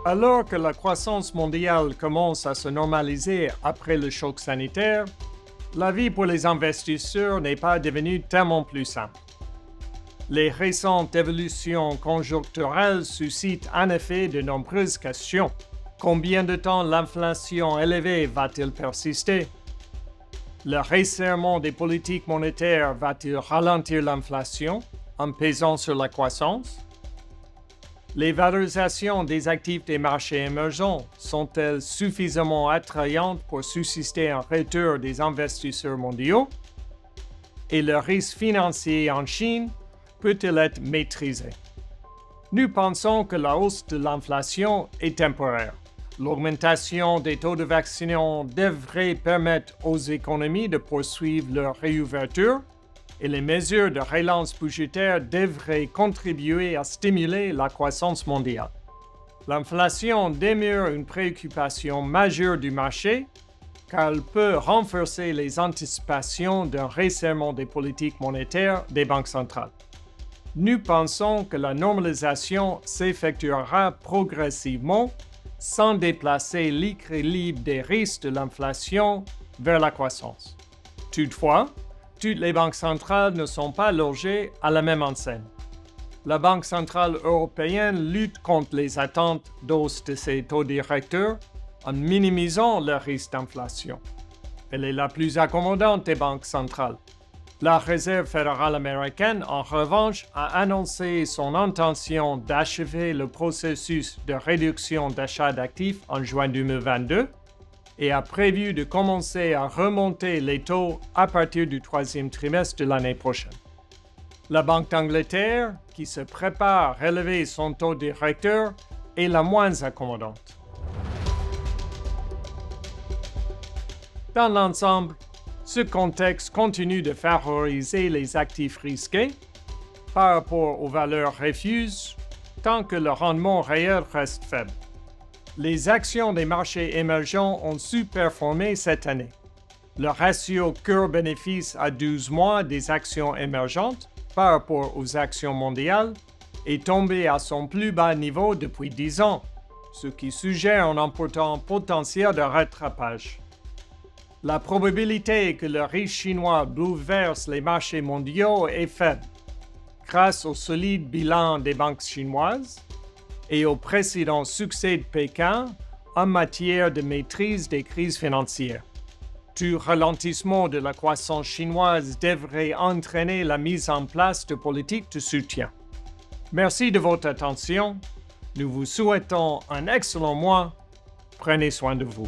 Alors que la croissance mondiale commence à se normaliser après le choc sanitaire, la vie pour les investisseurs n'est pas devenue tellement plus simple. Les récentes évolutions conjoncturelles suscitent en effet de nombreuses questions. Combien de temps l'inflation élevée va-t-elle persister? Le resserrement des politiques monétaires va-t-il ralentir l'inflation en pesant sur la croissance? Les valorisations des actifs des marchés émergents sont-elles suffisamment attrayantes pour susciter un retour des investisseurs mondiaux? Et le risque financier en Chine peut-il être maîtrisé? Nous pensons que la hausse de l'inflation est temporaire. L'augmentation des taux de vaccination devrait permettre aux économies de poursuivre leur réouverture et les mesures de relance budgétaire devraient contribuer à stimuler la croissance mondiale. L'inflation demeure une préoccupation majeure du marché car elle peut renforcer les anticipations d'un resserrement des politiques monétaires des banques centrales. Nous pensons que la normalisation s'effectuera progressivement sans déplacer l'équilibre des risques de l'inflation vers la croissance. Toutefois, toutes les banques centrales ne sont pas logées à la même enseigne. La Banque centrale européenne lutte contre les attentes d'hausse de ses taux directeurs en minimisant le risque d'inflation. Elle est la plus accommodante des banques centrales. La Réserve fédérale américaine, en revanche, a annoncé son intention d'achever le processus de réduction d'achat d'actifs en juin 2022 et a prévu de commencer à remonter les taux à partir du troisième trimestre de l'année prochaine. La Banque d'Angleterre, qui se prépare à relever son taux directeur, est la moins accommodante. Dans l'ensemble, ce contexte continue de favoriser les actifs risqués par rapport aux valeurs refuges tant que le rendement réel reste faible. Les actions des marchés émergents ont sous-performé cette année. Le ratio cours-bénéfice à 12 mois des actions émergentes par rapport aux actions mondiales est tombé à son plus bas niveau depuis 10 ans, ce qui suggère un important potentiel de rattrapage. La probabilité que le risque chinois bouleverse les marchés mondiaux est faible, grâce au solide bilan des banques chinoises et au précédent succès de Pékin en matière de maîtrise des crises financières. Tout ralentissement de la croissance chinoise devrait entraîner la mise en place de politiques de soutien. Merci de votre attention. Nous vous souhaitons un excellent mois. Prenez soin de vous.